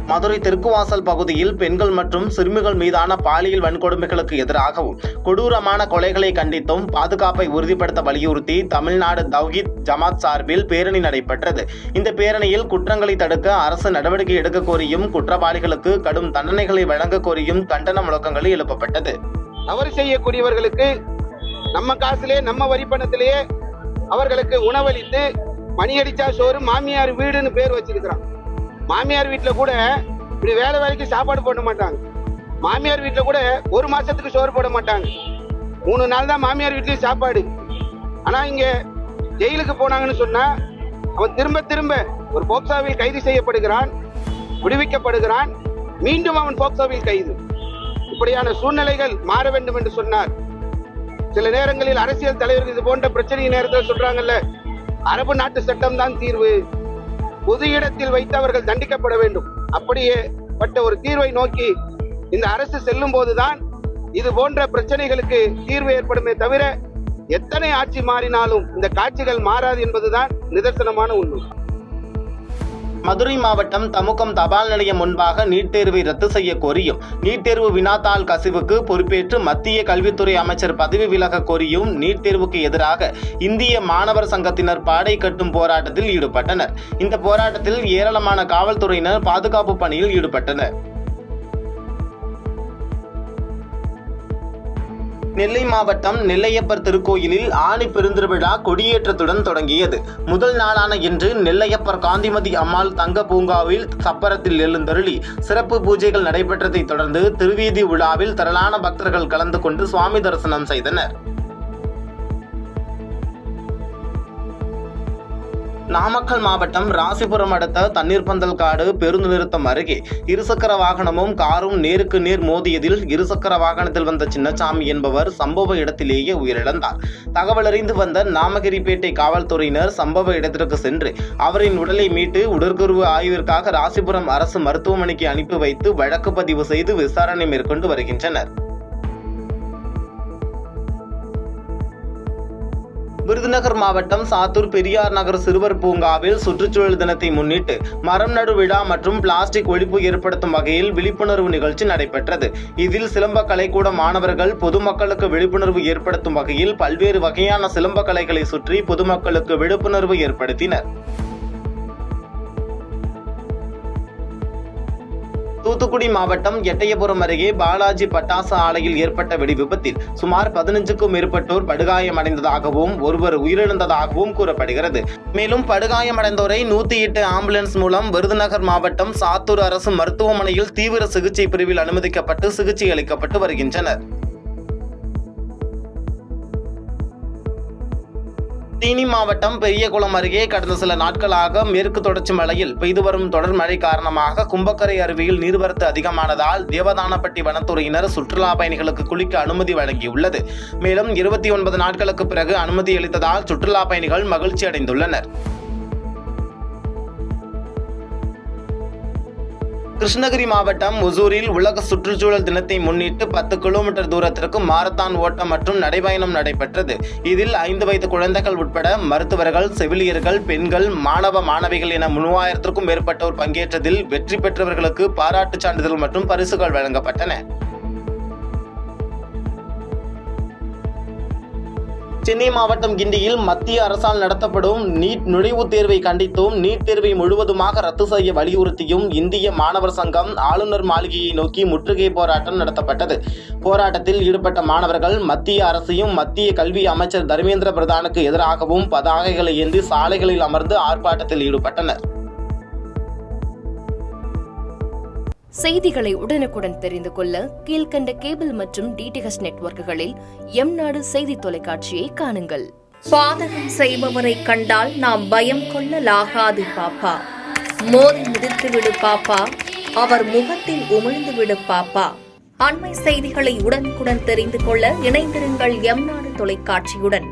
மதுரை தெற்குவாசல் பகுதியில் பெண்கள் மற்றும் சிறுமிகள் மீதான பாலியல் வன்கொடுமைகளுக்கு எதிராகவும் கொடூரமான கொலைகளை கண்டித்தும் பாதுகாப்பை உறுதிப்படுத்த வலியுறுத்தி தமிழ்நாடு தவ்ஹீத் ஜமாத் சார்பில் பேரணி நடைபெற்றது. இந்த பேரணியில் குற்றங்களை தடுக்க அரசு நடவடிக்கை எடுக்க கோரியும் குற்றவாளிகளுக்கு கடும் தண்டனைகளை வழங்க கோரியும் கண்டன முழக்கங்கள் எழுப்பப்பட்டது. தவறு செய்யக்கூடியவர்களுக்கு நம்ம காசுலேயே நம்ம வரிப்பணத்திலேயே அவர்களுக்கு உணவளித்து மணியடிச்சா சோறு மாமியார் வீடுன்னு பேர் வச்சிருக்கிறான். மாமியார் வீட்டில் கூட இப்படி வேலைக்கு சாப்பாடு போட மாட்டாங்க. மாமியார் வீட்டில் கூட ஒரு மாசத்துக்கு சோறு போட மாட்டாங்க. 3 நாள் தான் மாமியார் வீட்லயும் சாப்பாடு. ஆனா இங்க ஜெயிலுக்கு போனாங்கன்னு சொன்னா அவன் திரும்ப ஒரு போக்சாவில் கைது செய்யப்படுகிறான், விடுவிக்கப்படுகிறான், மீண்டும் அவன் போக்சாவில் கைது. இப்படியான சூழ்நிலைகள் மாற வேண்டும் என்று சொன்னார். சில நேரங்களில் அரசியல் தலைவர்கள் இது போன்ற பிரச்சனை நேரத்தில் சொல்றாங்கல்ல, அரபு நாட்டு சட்டம் தான் தீர்வு, பொது இடத்தில் வைத்து அவர்கள் தண்டிக்கப்பட வேண்டும். அப்படியே பட்ட ஒரு தீர்வை நோக்கி இந்த அரசு செல்லும் போதுதான் இது போன்ற பிரச்சனைகளுக்கு தீர்வு ஏற்படுமே தவிர எத்தனை ஆட்சி மாறினாலும் இந்த காட்சிகள் மாறாது என்பதுதான் நிதர்சனமான உண்மை. மதுரை மாவட்டம் தமுகம் தபால் நிலையம் முன்பாக நீட் தேர்வை ரத்து செய்ய கோரியும் நீட் தேர்வு வினாத்தாள் கசிவுக்கு பொறுப்பேற்று மத்திய கல்வித்துறை அமைச்சர் பதவி விலக கோரியும் நீட் தேர்வுக்கு எதிராக இந்திய மாணவர் சங்கத்தினர் பாடை கட்டும் போராட்டத்தில் ஈடுபட்டனர். இந்த போராட்டத்தில் ஏராளமான காவல்துறையினர் பாதுகாப்பு பணியில் ஈடுபட்டனர். நெல்லை மாவட்டம் நெல்லையப்பர் திருக்கோயிலில் ஆணி பெருந்திருவிழா கொடியேற்றத்துடன் தொடங்கியது. முதல் நாளான இன்று நெல்லையப்பர் காந்திமதி அம்மாள் தங்க பூங்காவில் சப்பரத்தில் எழுந்தருளி சிறப்பு பூஜைகள் நடைபெற்றதைத் தொடர்ந்து திருவீதி விழாவில் திரளான பக்தர்கள் கலந்து கொண்டு சுவாமி தரிசனம் செய்தனர். நாமக்கல் மாவட்டம் ராசிபுரம் அடுத்த தண்ணீர்பந்தல் காடு பேருந்து நிறுத்தம் அருகே இருசக்கர வாகனமும் காரும் நேருக்கு நேர் மோதியதில் இருசக்கர வாகனத்தில் வந்த சின்னசாமி என்பவர் சம்பவ இடத்திலேயே உயிரிழந்தார். தகவலறிந்து வந்த நாமகிரிப்பேட்டை காவல்துறையினர் சம்பவ இடத்திற்கு சென்று அவரின் உடலை மீட்டு உடற்கூறு ஆய்விற்காக ராசிபுரம் அரசு மருத்துவமனைக்கு அனுப்பி வைத்து வழக்கு பதிவு செய்து விசாரணை மேற்கொண்டு வருகின்றனர். விருதுநகர் மாவட்டம் சாத்தூர் பெரியார் நகர் சிறுவர் பூங்காவில் சுற்றுச்சூழல் தினத்தை முன்னிட்டு மரம் நடு விழா மற்றும் பிளாஸ்டிக் ஒழிப்பு ஏற்படுத்தும் வகையில் விழிப்புணர்வு நிகழ்ச்சி நடைபெற்றது. இதில் சிலம்ப கலைக்கூட மாணவர்கள் பொதுமக்களுக்கு விழிப்புணர்வு ஏற்படுத்தும் வகையில் பல்வேறு வகையான சிலம்ப கலைகளை சுற்றி பொதுமக்களுக்கு விழிப்புணர்வு ஏற்படுத்தினர். தூத்துக்குடி மாவட்டம் எட்டயபுரம் அருகே பாலாஜி பட்டாசு ஆலையில் ஏற்பட்ட வெடி விபத்தில் சுமார் 15க்கும் மேற்பட்டோர் படுகாயமடைந்ததாகவும் ஒருவர் உயிரிழந்ததாகவும் கூறப்படுகிறது. மேலும் படுகாயமடைந்தோரை 108 ஆம்புலன்ஸ் மூலம் விருதுநகர் மாவட்டம் சாத்தூர் அரசு மருத்துவமனையில் தீவிர சிகிச்சை பிரிவில் அனுமதிக்கப்பட்டு சிகிச்சை அளிக்கப்பட்டு வருகின்றனர். தேனி மாவட்டம் பெரியகுளம் அருகே கடந்த சில நாட்களாக மேற்கு தொடர்ச்சி மலையில் பெய்து வரும் தொடர் மழை காரணமாக கும்பக்கரை அருவியில் நீர்வரத்து அதிகமானதால் தேவதானப்பட்டி வனத்துறையினர் சுற்றுலா பயணிகளுக்கு குளிக்க அனுமதி வழங்கியுள்ளது. மேலும் 29 நாட்களுக்கு பிறகு அனுமதி அளித்ததால் சுற்றுலா பயணிகள் மகிழ்ச்சி அடைந்துள்ளனர். கிருஷ்ணகிரி மாவட்டம் ஒசூரில் உலக சுற்றுச்சூழல் தினத்தை முன்னிட்டு 10 கிலோமீட்டர் தூரத்திற்கு மாரத்தான் ஓட்டம் மற்றும் நடைபயணம் நடைபெற்றது. இதில் 5 வயது குழந்தைகள் உட்பட மருத்துவர்கள், செவிலியர்கள், பெண்கள், மாணவ மாணவிகள் என 3000க்கும் மேற்பட்டோர் பங்கேற்றதில் வெற்றி பெற்றவர்களுக்கு பாராட்டுச் சான்றிதழ் மற்றும் பரிசுகள் வழங்கப்பட்டன. சென்னை மாவட்டம் கிண்டியில் மத்திய அரசால் நடத்தப்படும் நீட் நுழைவுத் தேர்வை கண்டித்தும் நீட் தேர்வை முழுவதுமாக ரத்து செய்ய வலியுறுத்தியும் இந்திய மாணவர் சங்கம் ஆளுநர் மாளிகையை நோக்கி முற்றுகை போராட்டம் நடத்தப்பட்டது. போராட்டத்தில் ஈடுபட்ட மாணவர்கள் மத்திய அரசையும் மத்திய கல்வி அமைச்சர் தர்மேந்திர பிரதானுக்கு எதிராகவும் பதாகைகளை ஏந்தி சாலைகளில் அமர்ந்து ஆர்ப்பாட்டத்தில் ஈடுபட்டனர். செய்திகளை உடனுக்குடன் தெரிந்து கொள்ள கீழ்கண்ட கேபிள் மற்றும் டிடிஎச் நெட்வொர்க்குகளில் எம்நாடு செய்தி தொலைக்காட்சியை காணுங்கள். பாதகம் செய்பவரை கண்டால் நாம் பயம் கொள்ளலாகாது பாப்பா. மோதி மிதித்துவிடு பாப்பா, அவர் முகத்தில் உமிழ்ந்துவிடு பாப்பா. அண்மை செய்திகளை உடனுக்குடன் தெரிந்து கொள்ள இணைந்திருங்கள் எம்நாடு தொலைக்காட்சியுடன்.